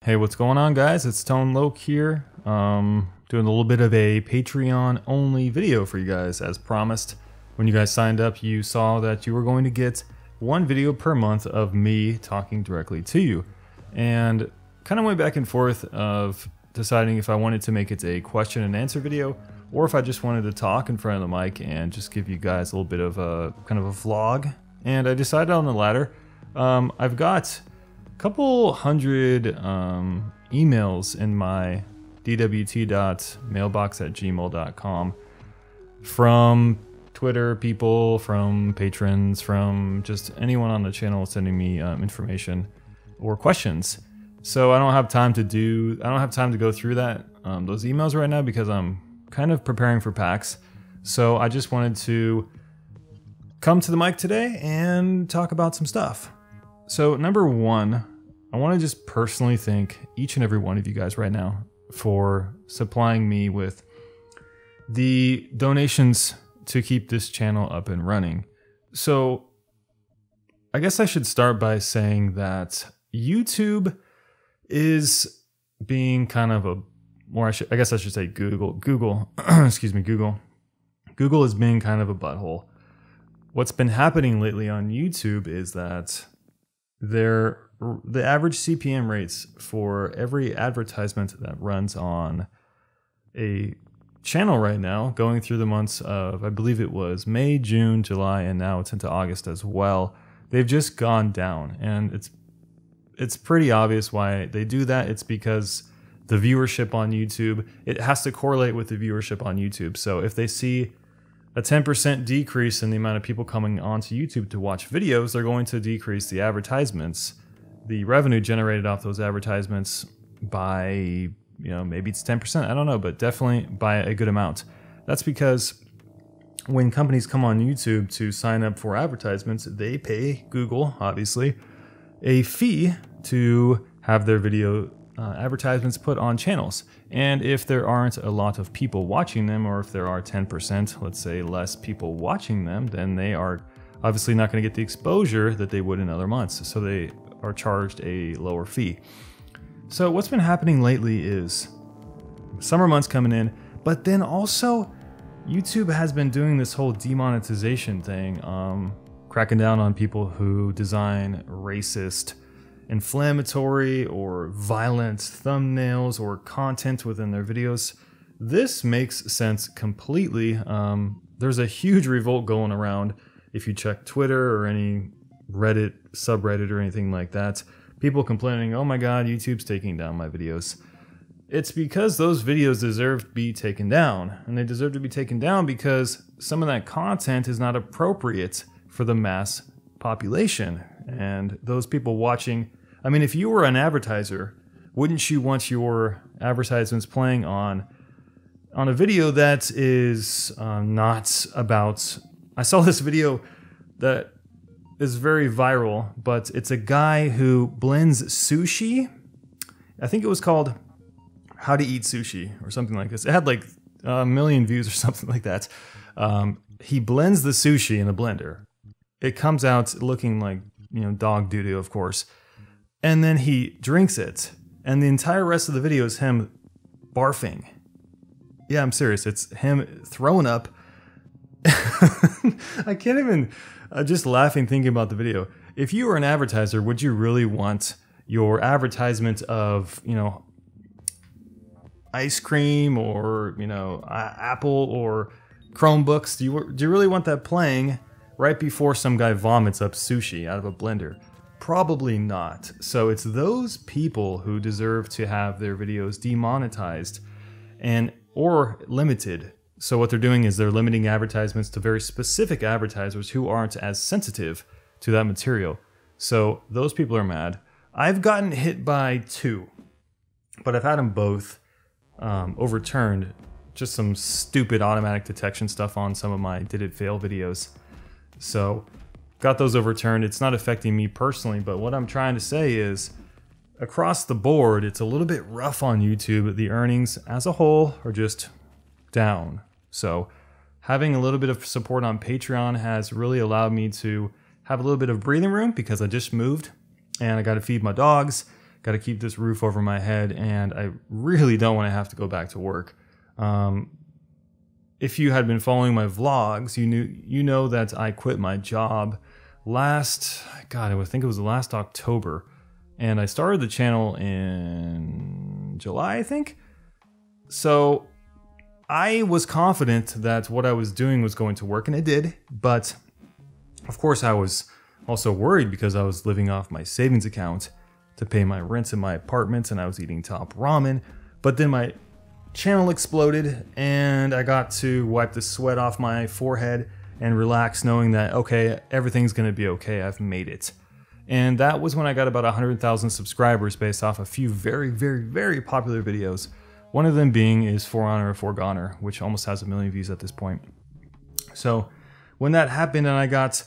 Hey, what's going on, guys? It's Tone Loc here. Doing a little bit of a Patreon only video for you guys. As promised, when you guys signed up, you saw that you were going to get one video per month of me talking directly to you. And kind of went back and forth of deciding if I wanted to make it a question and answer video or if I just wanted to talk in front of the mic and just give you guys a little bit of a kind of a vlog. And I decided on the latter. I've got couple hundred emails in my dwt.mailbox@gmail.com from Twitter people, from patrons, from just anyone on the channel sending me information or questions. So I don't have time to go through that those emails right now because I'm kind of preparing for PAX. So I just wanted to come to the mic today and talk about some stuff. So number one, I want to just personally thank each and every one of you guys right now for supplying me with the donations to keep this channel up and running. So I guess I should start by saying that YouTube is being kind of a, or I guess I should say Google, excuse me, Google is being kind of a butthole. What's been happening lately on YouTube is that the average CPM rates for every advertisement that runs on a channel right now, going through the months of, I believe it was May, June, July, and now it's into August as well, they've just gone down. And it's pretty obvious why they do that. It's because the viewership on YouTube, it has to correlate with the viewership on YouTube. So if they see a 10% decrease in the amount of people coming onto YouTube to watch videos, they're going to decrease the advertisements, the revenue generated off those advertisements by, you know, maybe it's 10%, I don't know, but definitely by a good amount. That's because when companies come on YouTube to sign up for advertisements, they pay Google, obviously, a fee to have their video advertisements put on channels. And if there aren't a lot of people watching them, or if there are 10%, let's say, less people watching them, then they are obviously not going to get the exposure that they would in other months. So they are charged a lower fee. So what's been happening lately is summer months coming in, but then also YouTube has been doing this whole demonetization thing, cracking down on people who design racist, inflammatory or violent thumbnails or content within their videos. This makes sense completely. There's a huge revolt going around. If you check Twitter or any Reddit subreddit or anything like that, people complaining, oh my god, YouTube's taking down my videos. It's because those videos deserve to be taken down, and they deserve to be taken down because some of that content is not appropriate for the mass population. And those people watching, I mean, if you were an advertiser, wouldn't you want your advertisements playing on a video that is not about, I saw this video that is very viral, but it's a guy who blends sushi. I think it was called How to Eat Sushi or something like this. It had like 1 million views or something like that. He blends the sushi in a blender. It comes out looking like, you know, dog doo-doo, of course. And then he drinks it. And the entire rest of the video is him barfing. Yeah, I'm serious. It's him throwing up. I can't even, just laughing thinking about the video. If you were an advertiser, would you really want your advertisement of, you know, ice cream or, you know, Apple or Chromebooks? Do you really want that playing right before some guy vomits up sushi out of a blender? Probably not. So it's those people who deserve to have their videos demonetized or limited. So what they're doing is they're limiting advertisements to very specific advertisers who aren't as sensitive to that material. So those people are mad. I've gotten hit by 2, but I've had them both overturned. Just some stupid automatic detection stuff on some of my Did It Fail videos. So got those overturned. It's not affecting me personally, but what I'm trying to say is across the board, it's a little bit rough on YouTube. The earnings as a whole are just down. So having a little bit of support on Patreon has really allowed me to have a little bit of breathing room because I just moved and I got to feed my dogs, got to keep this roof over my head, and I really don't want to have to go back to work. If you had been following my vlogs, you know that I quit my job last, God, I think it was last October, and I started the channel in July, I think. So I was confident that what I was doing was going to work, and it did, but of course I was also worried because I was living off my savings account to pay my rent in my apartment, and I was eating top ramen. But then my channel exploded, and I got to wipe the sweat off my forehead and relax knowing that, okay, everything's gonna be okay, I've made it. And that was when I got about 100,000 subscribers based off a few very, very, very popular videos. One of them being is For Honor or For Goner, which almost has 1 million views at this point. So when that happened and I got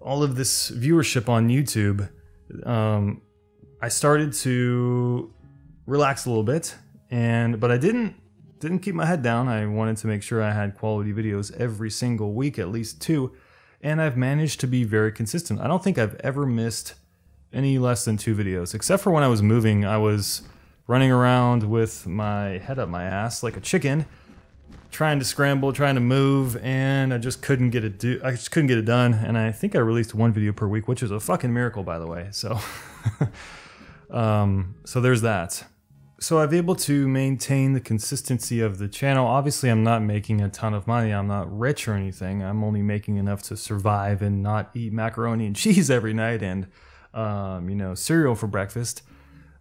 all of this viewership on YouTube, I started to relax a little bit, but I didn't keep my head down. I wanted to make sure I had quality videos every single week, at least 2, and I've managed to be very consistent. I don't think I've ever missed any less than 2 videos, except for when I was moving. I was running around with my head up my ass like a chicken, trying to scramble, trying to move, and I just couldn't get it done. And I think I released 1 video per week, which is a fucking miracle, by the way. So so there's that. So I've been able to maintain the consistency of the channel. Obviously, I'm not making a ton of money. I'm not rich or anything. I'm only making enough to survive and not eat macaroni and cheese every night and, you know, cereal for breakfast.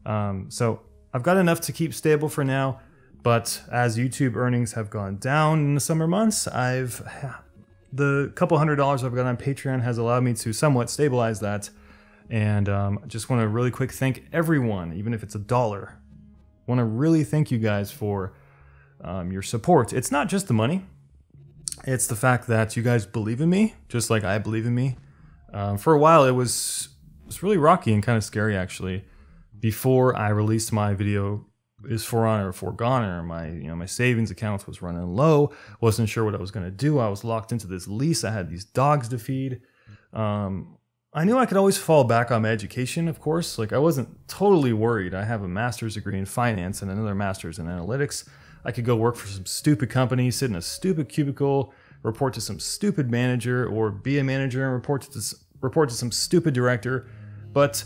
So I've got enough to keep stable for now. But as YouTube earnings have gone down in the summer months, the couple $100s I've got on Patreon has allowed me to somewhat stabilize that. And I just want to really quick thank everyone, even if it's $1. Want to really thank you guys for your support. It's not just the money. It's the fact that you guys believe in me, just like I believe in me. For a while, it was really rocky and kind of scary, actually. Before I released my video, is For Honor or For Goner, my savings account was running low. Wasn't sure what I was going to do. I was locked into this lease. I had these dogs to feed. I knew I could always fall back on my education, of course. Like, I wasn't totally worried. I have a master's degree in finance and another master's in analytics. I could go work for some stupid company, sit in a stupid cubicle, report to some stupid manager, or be a manager and report to some stupid director. But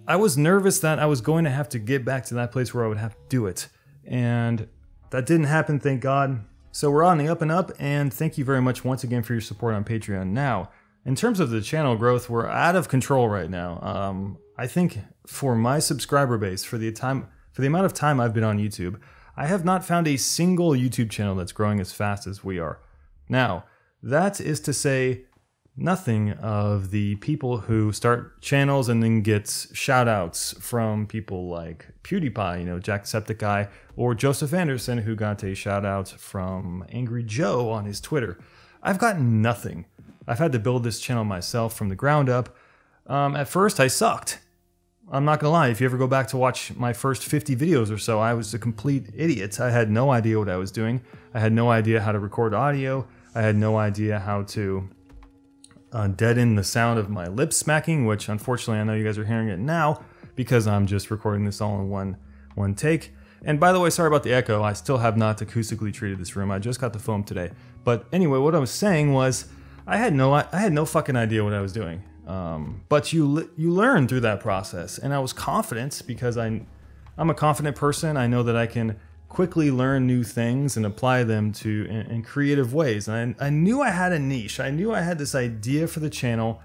I was nervous that I was going to have to get back to that place where I would have to do it. And that didn't happen, thank God. So we're on the up and up, and thank you very much once again for your support on Patreon. Now, in terms of the channel growth, we're out of control right now. I think for my subscriber base, for the amount of time I've been on YouTube, I have not found a single YouTube channel that's growing as fast as we are. Now, that is to say nothing of the people who start channels and then get shout outs from people like PewDiePie, Jacksepticeye, or Joseph Anderson, who got a shout out from Angry Joe on his Twitter. I've got nothing. I've had to build this channel myself from the ground up. At first, I sucked. I'm not gonna lie, if you ever go back to watch my first 50 videos or so, I was a complete idiot. I had no idea what I was doing. I had no idea how to record audio. I had no idea how to deaden the sound of my lips smacking, which unfortunately I know you guys are hearing it now because I'm just recording this all in one take. And by the way, sorry about the echo. I still have not acoustically treated this room. I just got the foam today. But anyway, what I was saying was I had no fucking idea what I was doing. But you learn through that process, and I was confident because I'm a confident person. I know that I can quickly learn new things and apply them in creative ways. And I knew I had a niche. I knew I had this idea for the channel,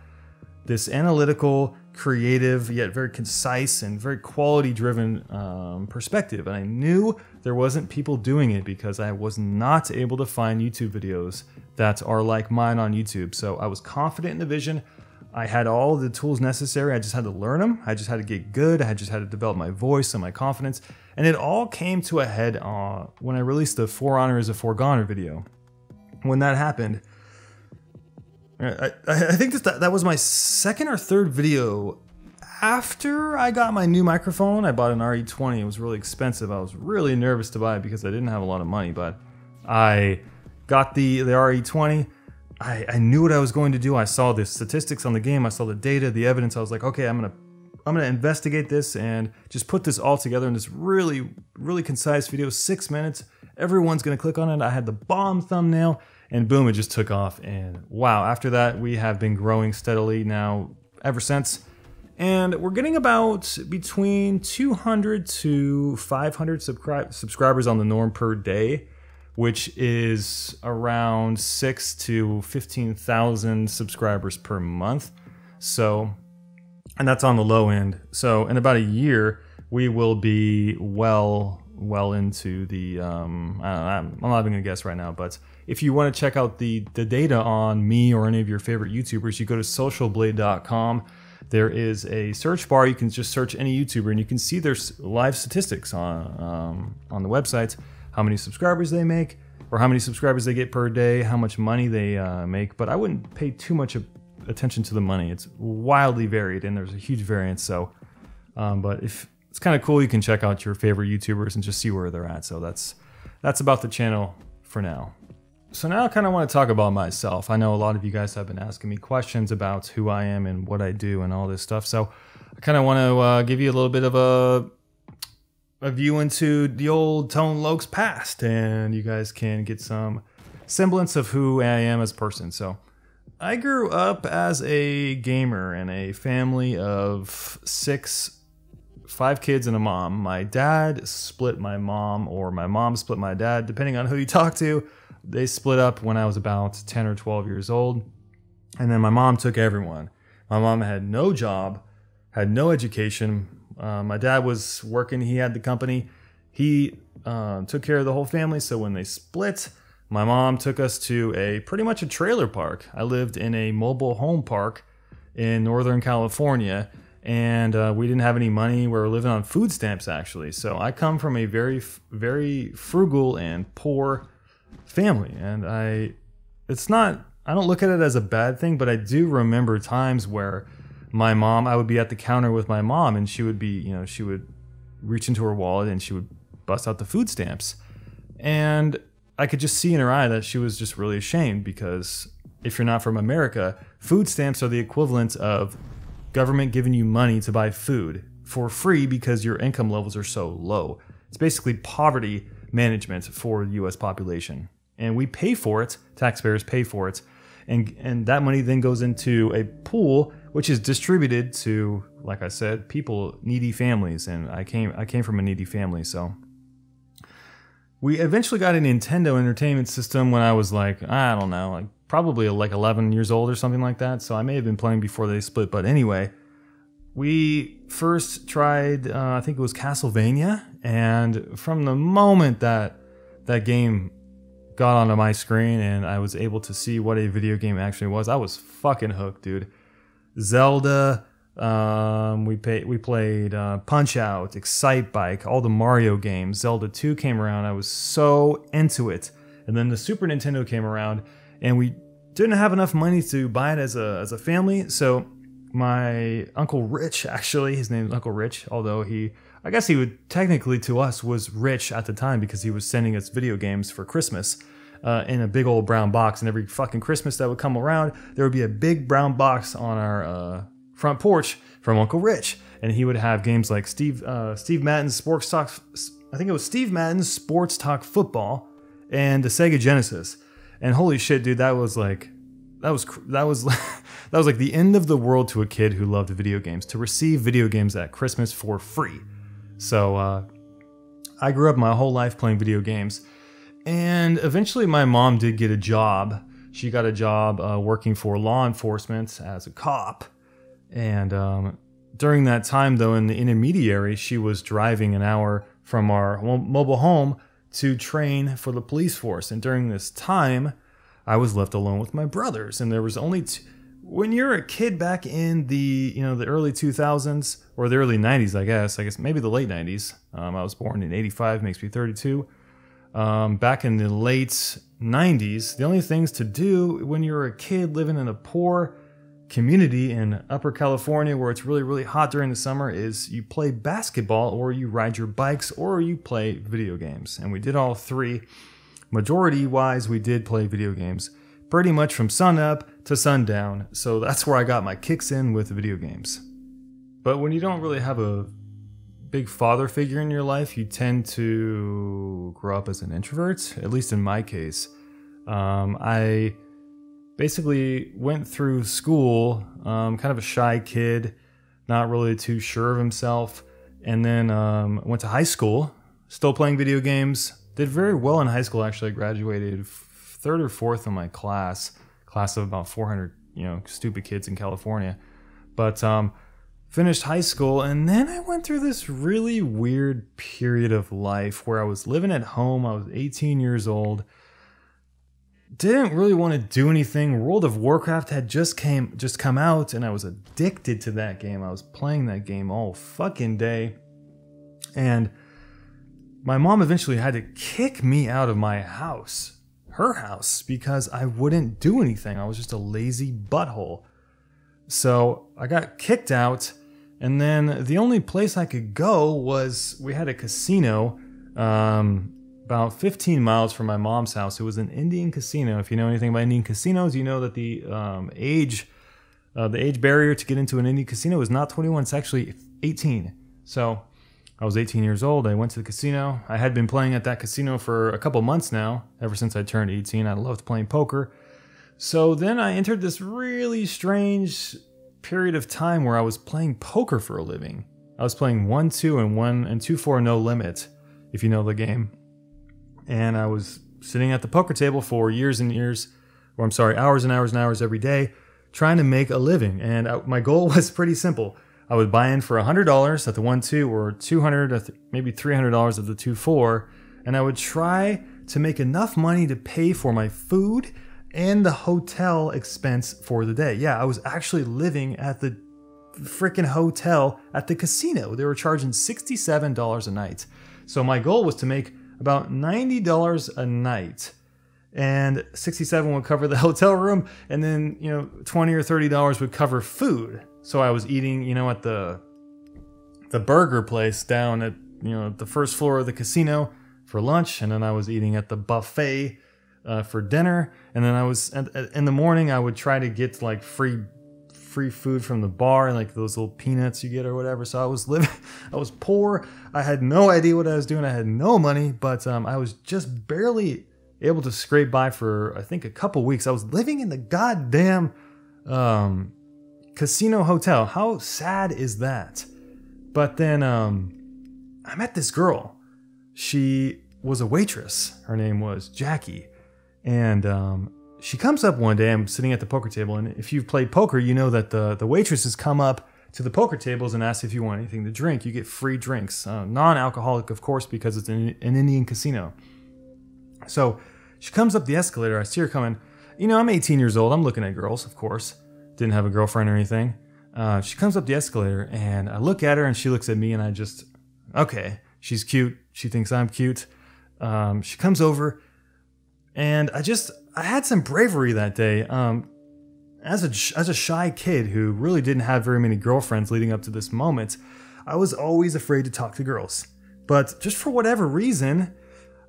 this analytical, creative, yet very concise and very quality-driven perspective. And I knew there wasn't people doing it because I was not able to find YouTube videos that are like mine on YouTube. So I was confident in the vision. I had all the tools necessary. I just had to learn them. I just had to get good. I just had to develop my voice and my confidence. And it all came to a head when I released the For Honor is a For Goner video. When that happened, I think that was my second or third video after I got my new microphone. I bought an RE20. It was really expensive. I was really nervous to buy it because I didn't have a lot of money, but I got the RE20. I knew what I was going to do. I saw the statistics on the game. I saw the data, the evidence. I was like, okay, I'm gonna investigate this and just put this all together in this really, really concise video, 6 minutes. Everyone's gonna click on it. I had the bomb thumbnail, and boom, it just took off. And wow, after that, we have been growing steadily now ever since. And we're getting about between 200 to 500 subscribers on the norm per day, which is around 6 to 15,000 subscribers per month. So, and that's on the low end. So in about a year, we will be well into the, I'm not even gonna guess right now, but if you wanna check out the data on me or any of your favorite YouTubers, you go to socialblade.com. There is a search bar. You can just search any YouTuber and you can see their live statistics on the website, how many subscribers they make or how many subscribers they get per day, how much money they make. But I wouldn't pay too much attention to the money. It's wildly varied and there's a huge variance. So, but if it's kind of cool, you can check out your favorite YouTubers and just see where they're at. So that's about the channel for now. So now I kind of want to talk about myself. I know a lot of you guys have been asking me questions about who I am and what I do and all this stuff. So I kind of want to give you a little bit of a view into the old Tone Lokes past, and you guys can get some semblance of who I am as a person. So I grew up as a gamer in a family of 5 kids and a mom. My dad split my mom, or my mom split my dad, depending on who you talk to. They split up when I was about 10 or 12 years old. And then my mom took everyone. My mom had no job, had no education. My dad was working, he had the company. He took care of the whole family. So when they split, my mom took us to pretty much a trailer park. I lived in a mobile home park in Northern California, and we didn't have any money. We were living on food stamps, actually. So I come from a very, very frugal and poor family, and I don't look at it as a bad thing, but I do remember times where I would be at the counter with my mom, and she would reach into her wallet and she would bust out the food stamps, and I could just see in her eye that she was just really ashamed, because if you're not from America, food stamps are the equivalent of government giving you money to buy food for free because your income levels are so low. It's basically poverty management for the US population. And we pay for it, taxpayers pay for it, and that money then goes into a pool which is distributed to, like I said, needy families, and I came from a needy family. So we eventually got a Nintendo Entertainment System when I was like, I don't know, probably 11 years old or something like that. So I may have been playing before they split, but anyway, we first tried, I think it was Castlevania, and from the moment that game got onto my screen and I was able to see what a video game actually was, I was fucking hooked, dude. Zelda, we played Punch-Out!, Excitebike!, all the Mario games. Zelda 2 came around, I was so into it. And then the Super Nintendo came around, and we didn't have enough money to buy it as a family, so my Uncle Rich, actually, his name is Uncle Rich, although I guess he would technically to us was rich at the time because he was sending us video games for Christmas in a big old brown box. And every fucking Christmas that would come around, there would be a big brown box on our front porch from Uncle Rich. And he would have games like Steve Madden's Sports Talk, I think it was Steve Madden's Sports Talk Football, and the Sega Genesis. And holy shit, dude, that was like the end of the world to a kid who loved video games, to receive video games at Christmas for free. So I grew up my whole life playing video games, and eventually my mom did get a job. She got a job working for law enforcement as a cop, and during that time, though, in the intermediary, she was driving an hour from our mobile home to train for the police force. And during this time, I was left alone with my brothers, and there was only when you're a kid back in the early 2000s or the early 90s, I guess maybe the late 90s. I was born in 85, makes me 32. Back in the late 90s, the only things to do when you're a kid living in a poor community in Upper California where it's really, really hot during the summer is you play basketball, or you ride your bikes, or you play video games. And we did all three. Majority-wise, we did play video games pretty much from sunup to sundown. So that's where I got my kicks in with video games. But when you don't really have a big father figure in your life, you tend to grow up as an introvert, at least in my case. I basically went through school, kind of a shy kid, not really too sure of himself, and then went to high school, still playing video games. Did very well in high school, actually. I graduated third or fourth in my class of about 400, stupid kids in California. But finished high school, and then I went through this really weird period of life where I was living at home. I was 18 years old. Didn't really want to do anything. World of Warcraft had just come out, and I was addicted to that game. I was playing that game all fucking day. And my mom eventually had to kick me out of my house, her house, because I wouldn't do anything. I was just a lazy butthole. So I got kicked out, and then the only place I could go was, we had a casino about 15 miles from my mom's house. It was an Indian casino. If you know anything about Indian casinos, you know that the age barrier to get into an Indian casino is not 21, it's actually 18. So I was 18 years old. I went to the casino. I had been playing at that casino for a couple months now, ever since I turned 18. I loved playing poker. So then I entered this really strange period of time where I was playing poker for a living. I was playing 1-2 and 2-4 no limit, if you know the game. And I was sitting at the poker table for hours and hours and hours every day, trying to make a living. And my goal was pretty simple. I would buy in for $100 at the 1-2 or $200, maybe $300 at the 2-4, and I would try to make enough money to pay for my food and the hotel expense for the day. Yeah, I was actually living at the freaking hotel at the casino. They were charging $67 a night. So my goal was to make about $90 a night, and $67 would cover the hotel room, and then $20 or $30 would cover food. So I was eating at the burger place down at the first floor of the casino for lunch, and then I was eating at the buffet for dinner, and then I was in the morning I would try to get like free food from the bar, like those little peanuts you get or whatever. So I was poor. I had no idea what I was doing. I had no money, but I was just barely able to scrape by for, I think, a couple weeks. I was living in the goddamn casino hotel. How sad is that? But then I met this girl. She was a waitress. Her name was Jackie. And she comes up one day. I'm sitting at the poker table, and if you've played poker, you know that the waitresses come up to the poker tables and ask if you want anything to drink. You get free drinks, non-alcoholic, of course, because it's an Indian casino. So she comes up the escalator. I see her coming. I'm 18 years old. I'm looking at girls, of course. Didn't have a girlfriend or anything. She comes up the escalator, and I look at her, and she looks at me, and I just, okay, she's cute. She thinks I'm cute. She comes over, and I had some bravery that day. As a shy kid who really didn't have very many girlfriends leading up to this moment, I was always afraid to talk to girls. But just for whatever reason,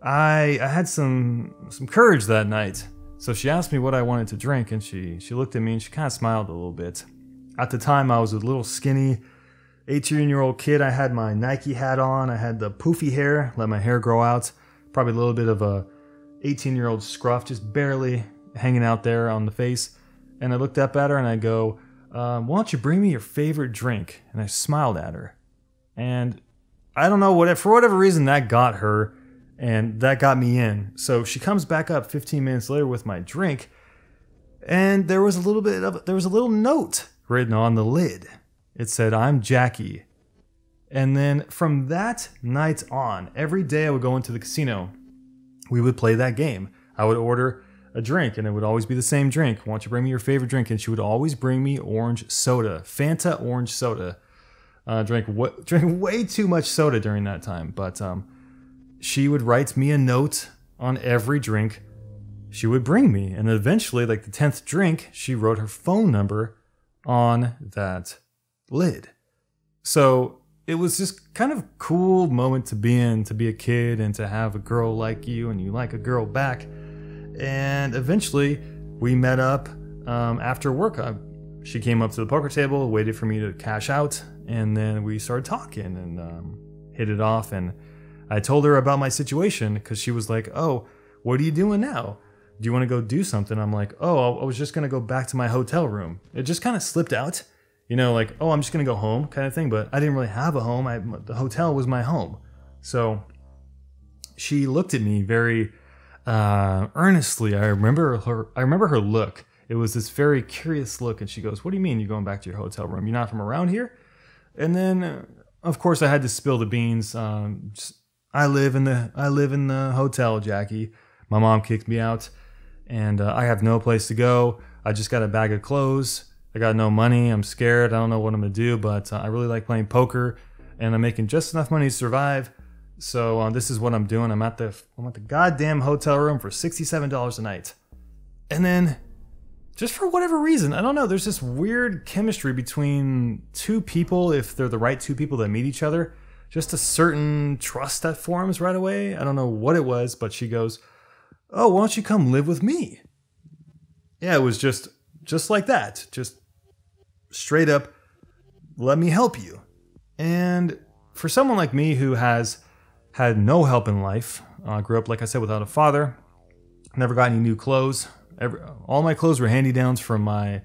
I had some courage that night. So she asked me what I wanted to drink, and she looked at me and she kind of smiled a little bit. At the time, I was a little skinny 18-year-old kid. I had my Nike hat on. I had the poofy hair, let my hair grow out. Probably a little bit of a 18-year-old scruff, just barely hanging out there on the face. And I looked up at her and I go, why don't you bring me your favorite drink? And I smiled at her. And I don't know, for whatever reason, that got her, and that got me in. So she comes back up 15 minutes later with my drink, and there was a little note written on the lid. It said, "I'm Jackie." And then from that night on, every day I would go into the casino. We would play that game. I would order a drink, and it would always be the same drink. "Why don't you bring me your favorite drink?" And she would always bring me orange soda, Fanta orange soda. Drank way too much soda during that time, but she would write me a note on every drink she would bring me, and eventually, like the 10th drink, she wrote her phone number on that lid. So it was just kind of a cool moment to be in, to be a kid and to have a girl like you and you like a girl back. And eventually we met up after work. She came up to the poker table, waited for me to cash out, and then we started talking and hit it off. And I told her about my situation because she was like, "Oh, what are you doing now? Do you want to go do something?" I'm like, "Oh, I was just going to go back to my hotel room." It just kind of slipped out, like, "Oh, I'm just going to go home," kind of thing. But I didn't really have a home. The hotel was my home. So she looked at me very earnestly. I remember her look. It was this very curious look, and she goes, "What do you mean you're going back to your hotel room? You're not from around here?" And then, of course, I had to spill the beans. I live in the hotel, Jackie. My mom kicked me out, and I have no place to go. I just got a bag of clothes. I got no money. I'm scared. I don't know what I'm gonna do, but I really like playing poker, and I'm making just enough money to survive. So this is what I'm doing. I'm at the goddamn hotel room for $67 a night. And then, just for whatever reason, I don't know, there's this weird chemistry between two people, if they're the right two people that meet each other. Just a certain trust that forms right away. I don't know what it was, but she goes, "Oh, why don't you come live with me?" Yeah, it was just like that. Just straight up, "Let me help you." And for someone like me who has had no help in life, grew up, like I said, without a father, never got any new clothes. All my clothes were hand-me-downs from my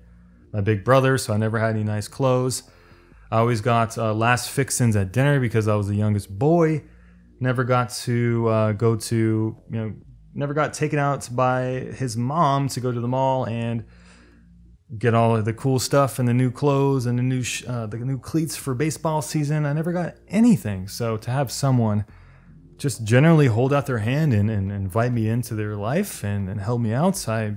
big brother, so I never had any nice clothes. I always got last fixins at dinner because I was the youngest boy. Never got to never got taken out by his mom to go to the mall and get all of the cool stuff and the new clothes and the new cleats for baseball season. I never got anything. So to have someone just generally hold out their hand and invite me into their life and help me out, I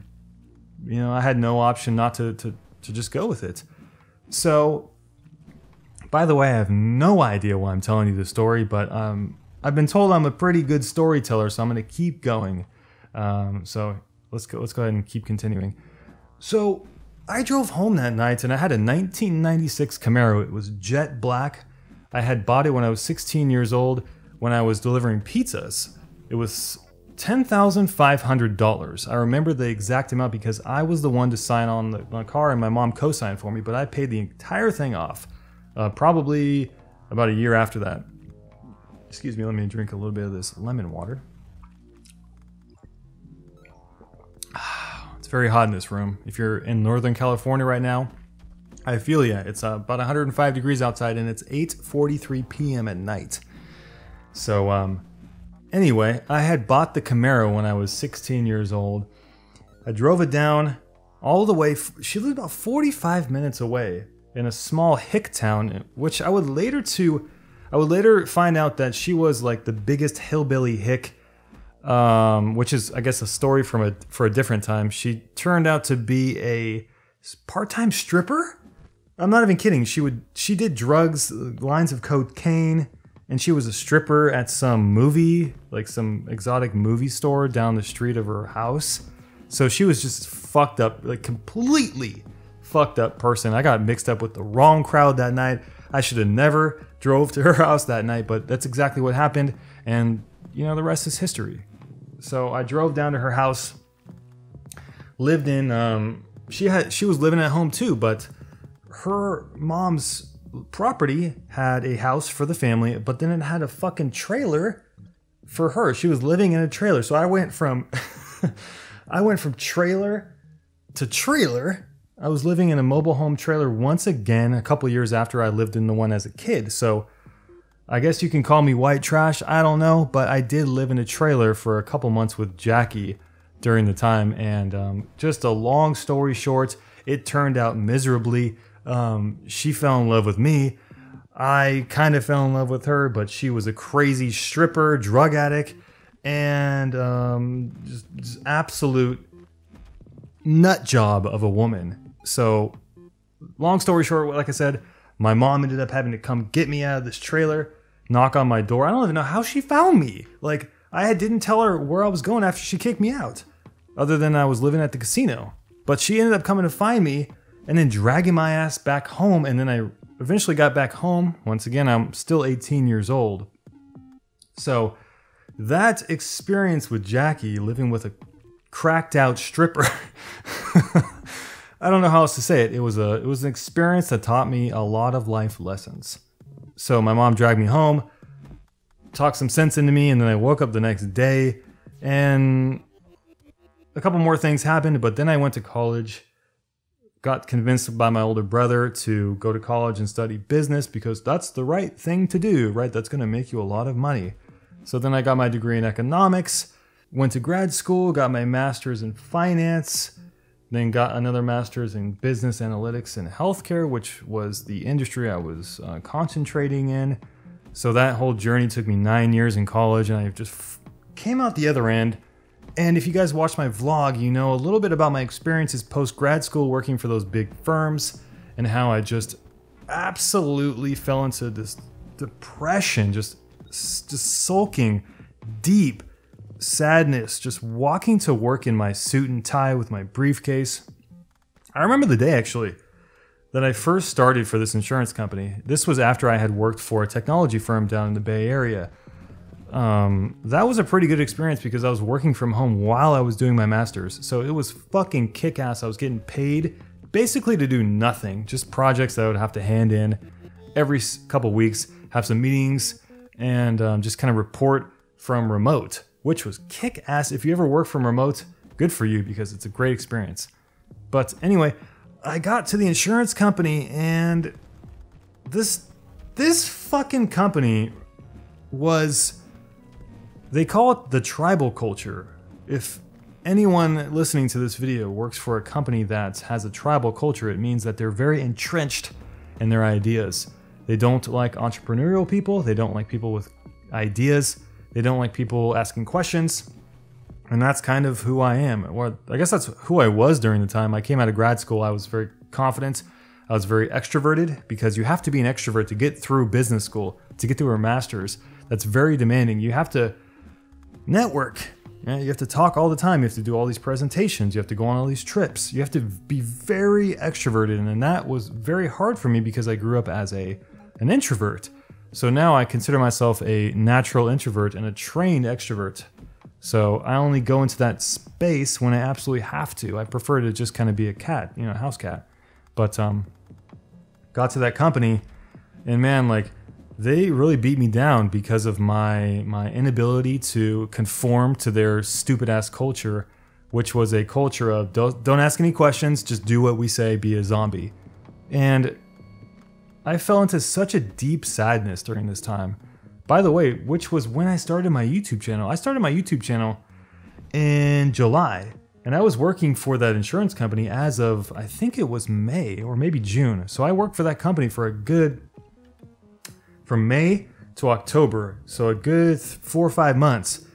had no option not to just go with it. So, by the way, I have no idea why I'm telling you this story, but I've been told I'm a pretty good storyteller, so I'm going to keep going. So let's go ahead and keep continuing. So I drove home that night, and I had a 1996 Camaro. It was jet black. I had bought it when I was 16 years old when I was delivering pizzas. It was $10,500. I remember the exact amount because I was the one to sign on the car, and my mom co-signed for me, but I paid the entire thing off. Probably about a year after that. Excuse me, let me drink a little bit of this lemon water. It's very hot in this room. If you're in Northern California right now, I feel ya. It's about 105 degrees outside, and it's 8:43 p.m. at night. So, anyway, I had bought the Camaro when I was 16 years old. I drove it down all the way. She lived about 45 minutes away in a small hick town, which I would later find out that she was like the biggest hillbilly hick, which is, I guess, a story for a different time. She turned out to be a part-time stripper. I'm not even kidding. She did drugs, lines of cocaine, and she was a stripper at some exotic movie store down the street of her house. So she was just fucked up, like completely fucked up person. I got mixed up with the wrong crowd that night. I should have never drove to her house that night, but that's exactly what happened. And, the rest is history. So I drove down to her house, lived in, she was living at home too, but her mom's property had a house for the family, but then it had a fucking trailer for her. She was living in a trailer. So I went from trailer to trailer. I was living in a mobile home trailer once again a couple years after I lived in the one as a kid. So I guess you can call me white trash. I don't know, but I did live in a trailer for a couple months with Jackie during the time. And just a long story short, it turned out miserably. She fell in love with me. I kind of fell in love with her, but she was a crazy stripper, drug addict, and just absolute nut job of a woman. So, long story short, like I said, my mom ended up having to come get me out of this trailer, knock on my door. I don't even know how she found me. Like, I didn't tell her where I was going after she kicked me out, other than I was living at the casino. But she ended up coming to find me and then dragging my ass back home. And then I eventually got back home. Once again, I'm still 18 years old. So that experience with Jackie, living with a cracked out stripper, I don't know how else to say it. It was an experience that taught me a lot of life lessons. So my mom dragged me home, talked some sense into me, and then I woke up the next day and a couple more things happened, but then I went to college, got convinced by my older brother to go to college and study business because that's the right thing to do, right? That's going to make you a lot of money. So then I got my degree in economics, went to grad school, got my master's in finance, then got another master's in business analytics and healthcare, which was the industry I was concentrating in. So that whole journey took me 9 years in college, and I just came out the other end. And if you guys watch my vlog, you know a little bit about my experiences post-grad school working for those big firms and how I just absolutely fell into this depression, just sulking deep sadness, just walking to work in my suit and tie with my briefcase. I remember the day actually that I first started for this insurance company. This was after I had worked for a technology firm down in the Bay Area. That was a pretty good experience because I was working from home while I was doing my master's. So it was fucking kick-ass. I was getting paid basically to do nothing, just projects that I would have to hand in every couple weeks, have some meetings, and just kind of report from remote, which was kick-ass. If you ever work from remote, good for you because it's a great experience. But anyway, I got to the insurance company, and this fucking company was, they call it the tribal culture. If anyone listening to this video works for a company that has a tribal culture, it means that they're very entrenched in their ideas. They don't like entrepreneurial people. They don't like people with ideas. They don't like people asking questions. And that's kind of who I am. Or I guess that's who I was during the time. I came out of grad school. I was very confident. I was very extroverted because you have to be an extrovert to get through business school, to get through a master's. That's very demanding. You have to network. You have to talk all the time. You have to do all these presentations. You have to go on all these trips. You have to be very extroverted. And that was very hard for me because I grew up as an introvert. So now I consider myself a natural introvert and a trained extrovert. So I only go into that space when I absolutely have to. I prefer to just kind of be a cat, a house cat. But got to that company, and man, like, they really beat me down because of my inability to conform to their stupid ass culture, which was a culture of don't ask any questions, just do what we say, be a zombie. And I fell into such a deep sadness during this time. By the way, which was when I started my YouTube channel. I started my YouTube channel in July, and I was working for that insurance company as of, I think it was May or maybe June. So I worked for that company for from May to October. So a good 4 or 5 months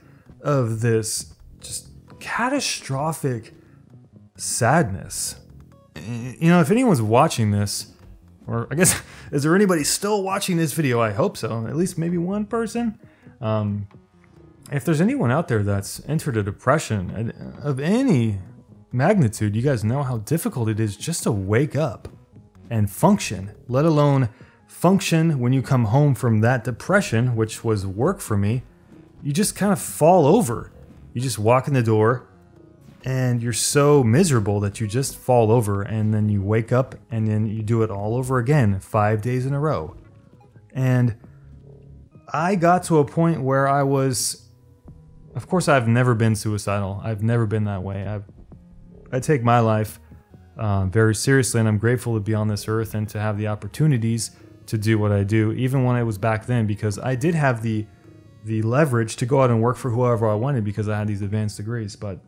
of this just catastrophic sadness. If anyone's watching this, or I guess, is there anybody still watching this video? I hope so. At least maybe one person. If there's anyone out there that's entered a depression of any magnitude, you guys know how difficult it is just to wake up and function, let alone function when you come home from that depression, which was work for me. You just kind of fall over. You just walk in the door, and you're so miserable that you just fall over, and then you wake up, and then you do it all over again 5 days in a row. And I got to a point where I was, of course, I've never been suicidal. I've never been that way. I take my life very seriously, and I'm grateful to be on this earth and to have the opportunities to do what I do, even when I was back then, because I did have the leverage to go out and work for whoever I wanted because I had these advanced degrees. But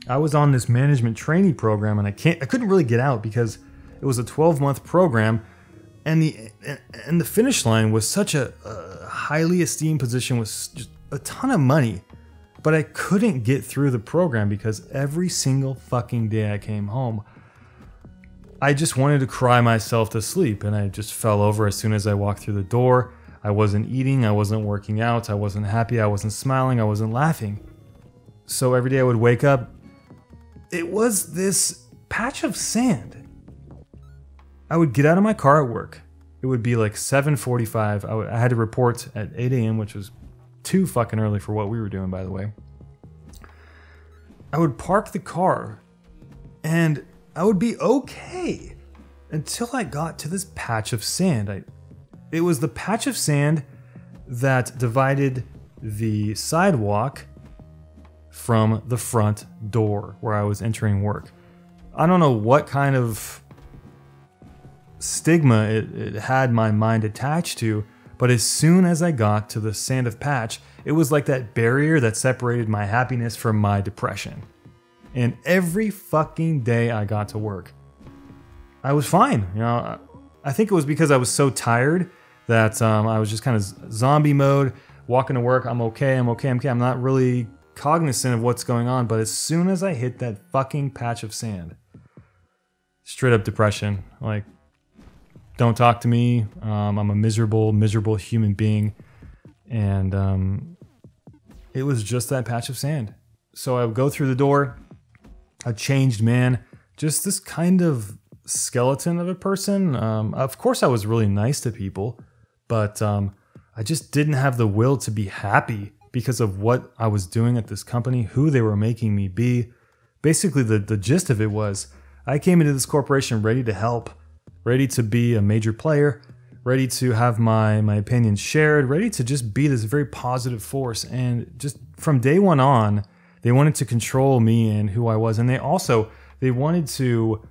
I was on this management trainee program, and I couldn't really get out because it was a 12-month program, and the finish line was such a highly esteemed position with just a ton of money, but I couldn't get through the program because every single fucking day I came home, I just wanted to cry myself to sleep, and I just fell over as soon as I walked through the door. I wasn't eating, I wasn't working out, I wasn't happy, I wasn't smiling, I wasn't laughing. So every day I would wake up, it was this patch of sand. I would get out of my car at work. It would be like 7:45. I had to report at 8 a.m., which was too fucking early for what we were doing, by the way. I would park the car, and I would be okay until I got to this patch of sand. It was the patch of sand that divided the sidewalk from the front door where I was entering work. I don't know what kind of stigma it had my mind attached to, but as soon as I got to the sand of patch, it was like that barrier that separated my happiness from my depression. And every fucking day I got to work, I was fine. You know, I think it was because I was so tired that I was just kind of zombie mode, walking to work. I'm okay. I'm not really cognizant of what's going on. But as soon as I hit that fucking patch of sand, straight up depression. Like, don't talk to me. I'm a miserable human being. And it was just that patch of sand. So I would go through the door, a changed man, just this kind of skeleton of a person. Of course, I was really nice to people, but I just didn't have the will to be happy because of what I was doing at this company, who they were making me be. Basically, the gist of it was I came into this corporation ready to help, ready to be a major player, ready to have my opinions shared, ready to just be this very positive force. And just from day one on, they wanted to control me and who I was. And they wanted to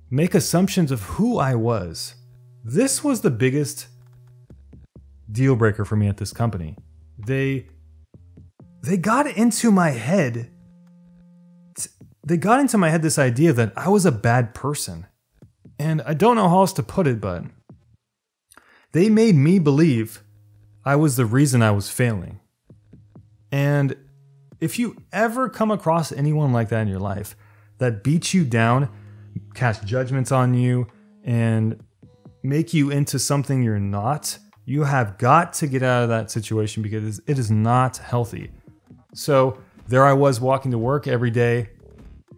make assumptions of who I was. This was the biggest deal breaker for me at this company. They got into my head. They got into my head this idea that I was a bad person. And I don't know how else to put it, but they made me believe I was the reason I was failing. And if you ever come across anyone like that in your life that beats you down, cast judgments on you, and make you into something you're not, you have got to get out of that situation because it is not healthy. So there I was walking to work every day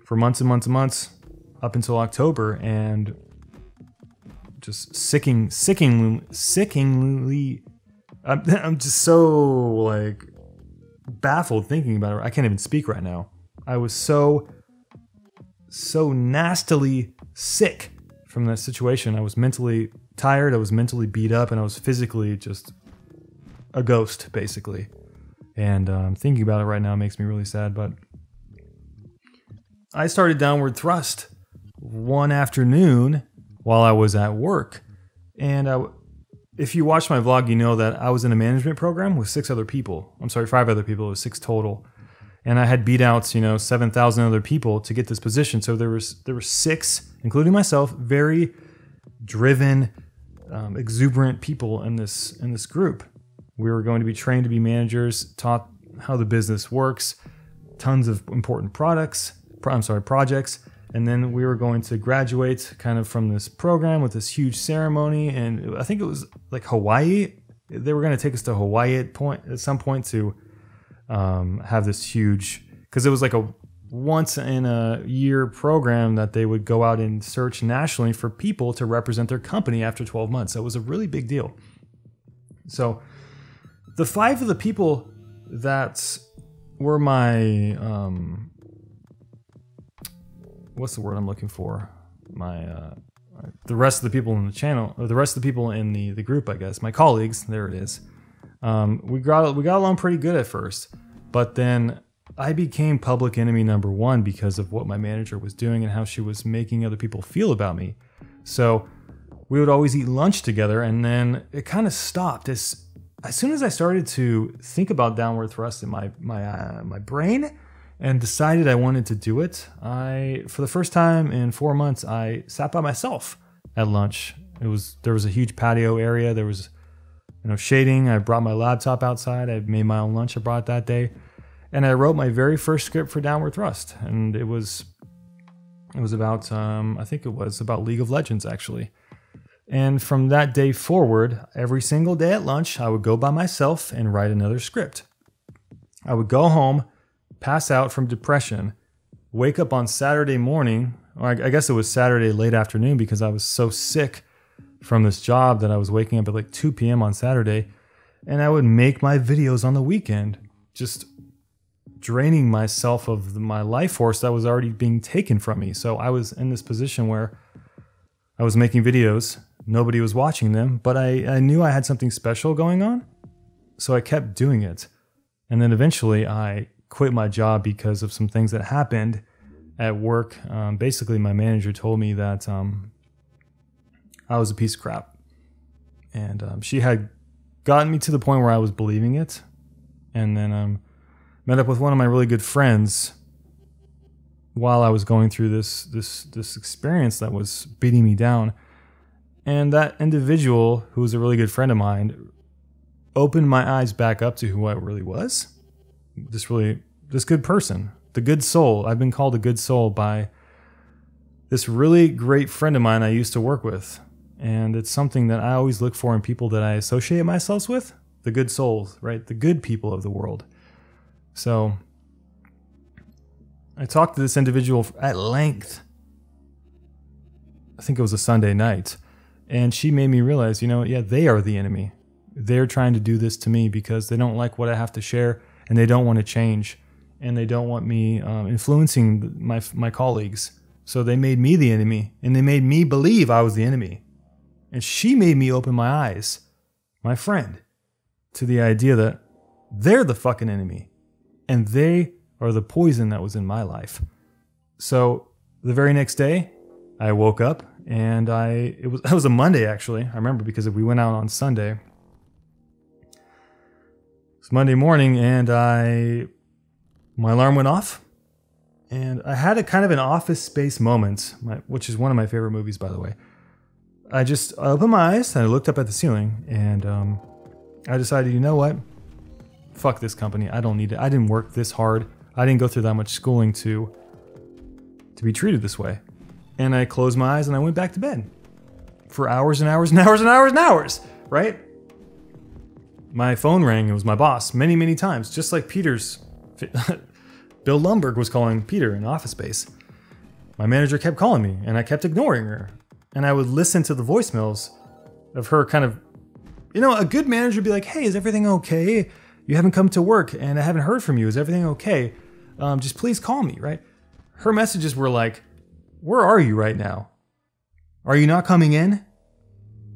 for months and months and months up until October, and just sickeningly, I'm just so like baffled thinking about it. I can't even speak right now. I was so nastily sick from that situation. I was mentally tired, I was mentally beat up, and I was physically just a ghost, basically. And thinking about it right now makes me really sad, but I started Downward Thrust one afternoon while I was at work. And if you watch my vlog, you know that I was in a management program with 5 other people. It was 6 total. And I had beat out, 7,000 other people to get this position. So there were 6, including myself, very driven, exuberant people in this group. We were going to be trained to be managers, taught how the business works, tons of important projects, and then we were going to graduate kind of from this program with this huge ceremony. And I think it was like Hawaii. They were going to take us to Hawaii at some point to have this huge, because it was like a once in a year program that they would go out and search nationally for people to represent their company after 12 months. So it was a really big deal. So the 5 of the people that were my, what's the word I'm looking for? The rest of the people in the channel, or the rest of the people in the group, I guess, my colleagues, there it is. We got along pretty good at first, but then I became public enemy number 1 because of what my manager was doing and how she was making other people feel about me. So we would always eat lunch together, and then it kind of stopped. As soon as I started to think about Downward Thrust in my brain and decided I wanted to do it, for the first time in 4 months, I sat by myself at lunch. There was a huge patio area. There was shading. I brought my laptop outside. I made my own lunch. I brought it that day. And I wrote my very first script for Downward Thrust. And it was about, I think it was about League of Legends, actually. And from that day forward, every single day at lunch, I would go by myself and write another script. I would go home, pass out from depression, wake up on Saturday morning, or I guess it was Saturday late afternoon because I was so sick from this job that I was waking up at like 2 p.m. on Saturday, and I would make my videos on the weekend, just draining myself of my life force that was already being taken from me. So I was in this position where I was making videos, nobody was watching them, but I knew I had something special going on. So I kept doing it. And then eventually I quit my job because of some things that happened at work. Basically, my manager told me that I was a piece of crap. And she had gotten me to the point where I was believing it. And then met up with one of my really good friends while I was going through this experience that was beating me down. And that individual, who was a really good friend of mine, opened my eyes back up to who I really was. This good person, the good soul. I've been called a good soul by this really great friend of mine I used to work with. And it's something that I always look for in people that I associate myself with. The good souls, right? The good people of the world. So I talked to this individual at length. I think it was a Sunday night. And she made me realize, yeah, they are the enemy. They're trying to do this to me because they don't like what I have to share and they don't want to change. And they don't want me influencing my colleagues. So they made me the enemy and they made me believe I was the enemy. And she made me open my eyes, my friend, to the idea that they're the fucking enemy. And they are the poison that was in my life. So the very next day, I woke up and it was a Monday actually. I remember because we went out on Sunday. It's Monday morning and my alarm went off. And I had a kind of an Office Space moment, which is one of my favorite movies, by the way. I opened my eyes and I looked up at the ceiling and I decided, you know what? Fuck this company. I don't need it. I didn't work this hard. I didn't go through that much schooling to be treated this way. And I closed my eyes and I went back to bed for hours and hours and hours and hours and hours, right? My phone rang. It was my boss many, many times, just like Peter's. Bill Lumberg was calling Peter in Office Space. My manager kept calling me and I kept ignoring her. And I would listen to the voicemails of her kind of, a good manager would be like, hey, is everything okay? You haven't come to work and I haven't heard from you. Is everything okay? Just please call me, right? Her messages were like, where are you right now? Are you not coming in?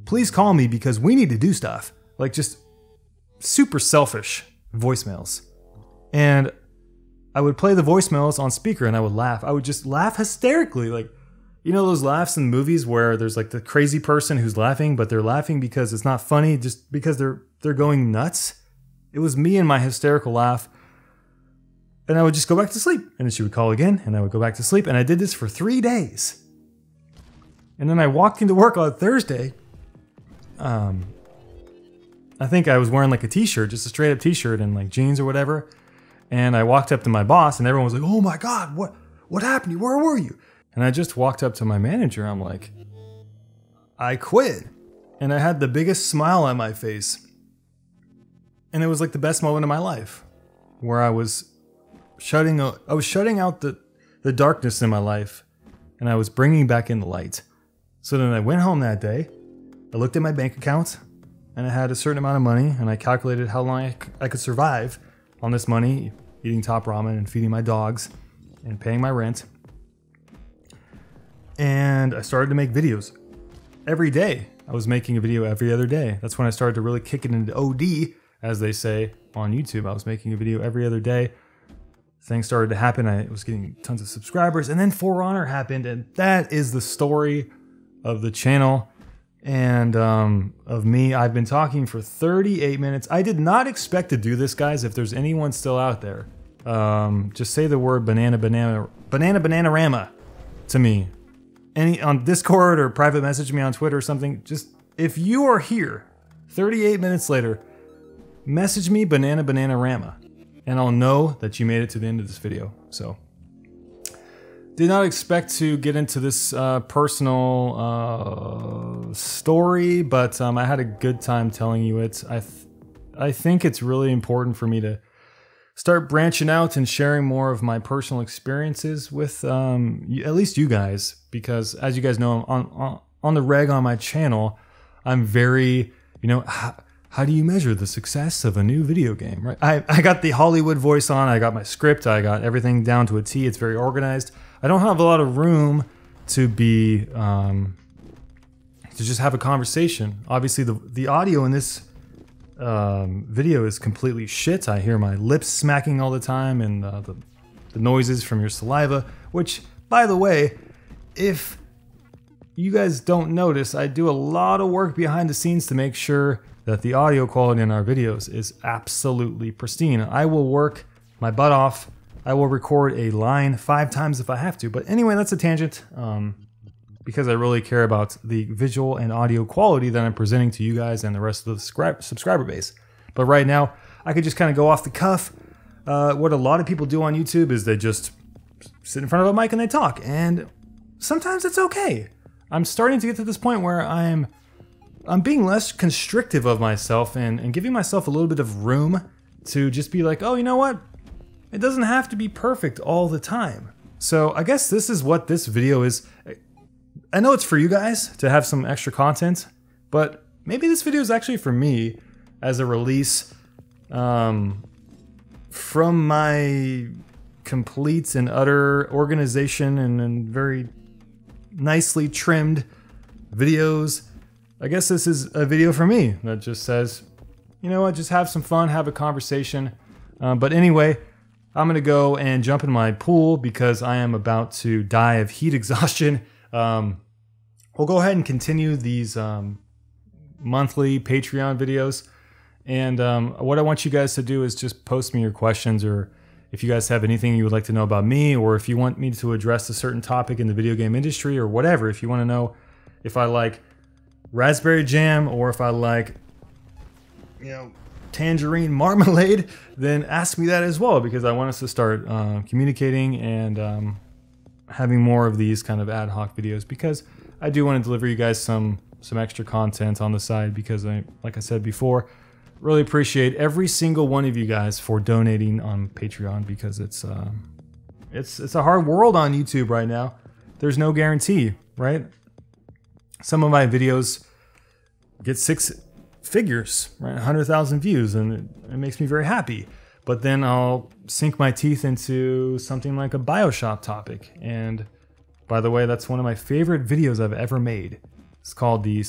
Please call me because we need to do stuff. Like just super selfish voicemails. And I would play the voicemails on speaker and I would laugh. I would just laugh hysterically. Like, those laughs in movies where there's like the crazy person who's laughing, but they're laughing because it's not funny, just because they're going nuts. It was me and my hysterical laugh. And I would just go back to sleep. And then she would call again and I would go back to sleep. And I did this for 3 days. And then I walked into work on Thursday. I think I was wearing like a t-shirt, just a straight up t-shirt and like jeans or whatever. And I walked up to my boss and everyone was like, oh my God, what happened? Where were you? And I just walked up to my manager. I'm like, I quit. And I had the biggest smile on my face. And it was like the best moment of my life where I was shutting out the darkness in my life and I was bringing back in the light. So then I went home that day. I looked at my bank account and I had a certain amount of money and I calculated how long I could survive on this money, eating top ramen and feeding my dogs and paying my rent. And I started to make videos every day. I was making a video every other day. That's when I started to really kick it into OD, as they say on YouTube. I was making a video every other day. Things started to happen. I was getting tons of subscribers. And then For Honor happened. And that is the story of the channel and of me. I've been talking for 38 minutes. I did not expect to do this, guys. If there's anyone still out there, just say the word banana-banana-rama to me. On Discord or private message me on Twitter or something. Just, if you are here 38 minutes later, message me banana-banana-rama and I'll know that you made it to the end of this video. So, did not expect to get into this personal story, but I had a good time telling you it. I think it's really important for me to start branching out and sharing more of my personal experiences with at least you guys, because as you guys know, on the reg on my channel, I'm very, how do you measure the success of a new video game, right? I got the Hollywood voice on, I got my script, I got everything down to a T, it's very organized. I don't have a lot of room to be, to just have a conversation. Obviously the audio in this video is completely shit. I hear my lips smacking all the time and the noises from your saliva, which, by the way, if you guys don't notice, I do a lot of work behind the scenes to make sure that the audio quality in our videos is absolutely pristine. I will work my butt off. I will record a line 5 times if I have to. But anyway, that's a tangent because I really care about the visual and audio quality that I'm presenting to you guys and the rest of the subscriber base. But right now, I could just kind of go off the cuff. What a lot of people do on YouTube is they just sit in front of a mic and they talk. And sometimes it's okay. I'm starting to get to this point where I'm being less constrictive of myself and giving myself a little bit of room to just be like, oh, you know what? It doesn't have to be perfect all the time. So I guess this is what this video is. I know it's for you guys to have some extra content, but maybe this video is actually for me as a release from my complete and utter organization and very nicely trimmed videos. I guess this is a video for me that just says, you know what, just have some fun, have a conversation. But anyway, I'm gonna go and jump in my pool because I am about to die of heat exhaustion. We'll go ahead and continue these monthly Patreon videos. And what I want you guys to do is just post me your questions, or if you guys have anything you would like to know about me, or if you want me to address a certain topic in the video game industry or whatever. If you want to know if I like raspberry jam or if I like, you know, tangerine marmalade, then ask me that as well, because I want us to start communicating and having more of these kind of ad hoc videos, because I do want to deliver you guys some extra content on the side, because like I said before, really appreciate every single one of you guys for donating on Patreon, because it's a hard world on YouTube right now. There's no guarantee, right? Some of my videos get 6 figures, right? 100,000 views, and it makes me very happy. But then I'll sink my teeth into something like a BioShock topic. And by the way, that's one of my favorite videos I've ever made. It's called the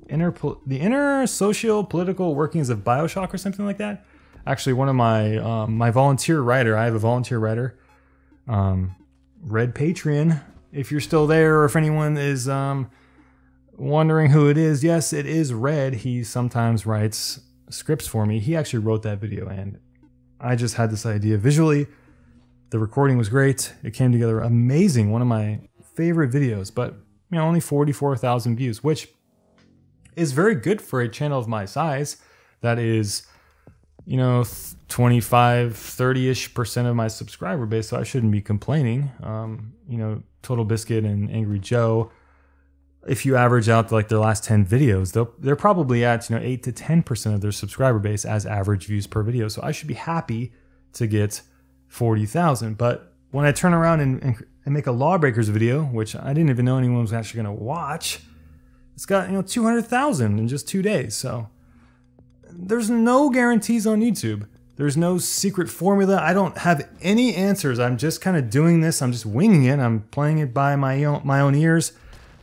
inner socio-political workings of BioShock or something like that. Actually, one of my my volunteer writer, I have a volunteer writer, Red Patreon, if you're still there, or if anyone is wondering who it is, yes, it is Red. He sometimes writes scripts for me. He actually wrote that video, and I just had this idea visually. The recording was great. It came together amazing. One of my favorite videos, but you know, only 44,000 views, which is very good for a channel of my size. That is, you know, 25, 30-ish% of my subscriber base, so I shouldn't be complaining. You know, Total Biscuit and Angry Joe, if you average out like their last 10 videos, they're probably at, you know, 8 to 10% of their subscriber base as average views per video. So I should be happy to get 40,000. But when I turn around and make a Lawbreakers video, which I didn't even know anyone was actually going to watch, it's got, you know, 200,000 in just 2 days. So there's no guarantees on YouTube. There's no secret formula. I don't have any answers. I'm just kind of doing this. I'm just winging it. I'm playing it by my own ears,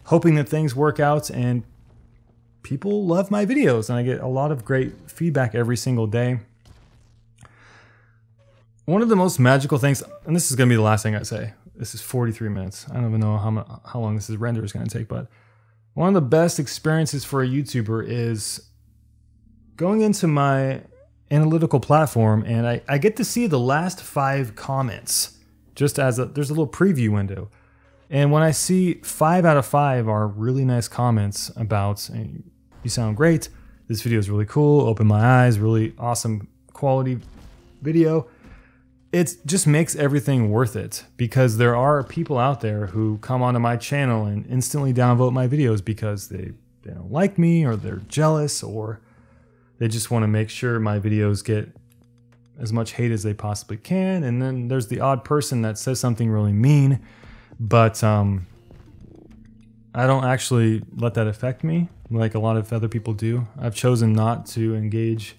hoping that things work out, and people love my videos, and I get a lot of great feedback every single day. One of the most magical things, and this is going to be the last thing I say. This is 43 minutes. I don't even know how long this render is going to take, but one of the best experiences for a YouTuber is going into my analytical platform, and I get to see the last 5 comments, just as there's a little preview window. And when I see 5 out of 5 are really nice comments about, you sound great, this video is really cool, open my eyes, really awesome quality video, it just makes everything worth it, because there are people out there who come onto my channel and instantly downvote my videos because they don't like me, or they're jealous, or they just want to make sure my videos get as much hate as they possibly can. And then there's the odd person that says something really mean, but I don't actually let that affect me like a lot of other people do. I've chosen not to engage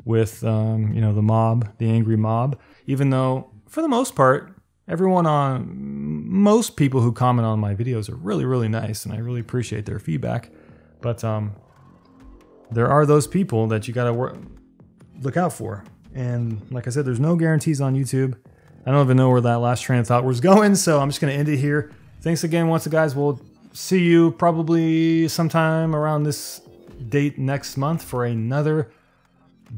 with, the mob, the angry mob, even though for the most part, most people who comment on my videos are really, really nice, and I really appreciate their feedback. But there are those people that you gotta look out for. And like I said, there's no guarantees on YouTube. I don't even know where that last train of thought was going, so I'm just gonna end it here. Thanks again once again, guys. We'll see you probably sometime around this date next month for another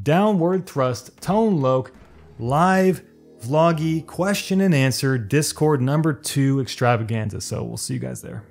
Downward Thrust Tone Loc live vloggy question and answer Discord #2 extravaganza. So we'll see you guys there.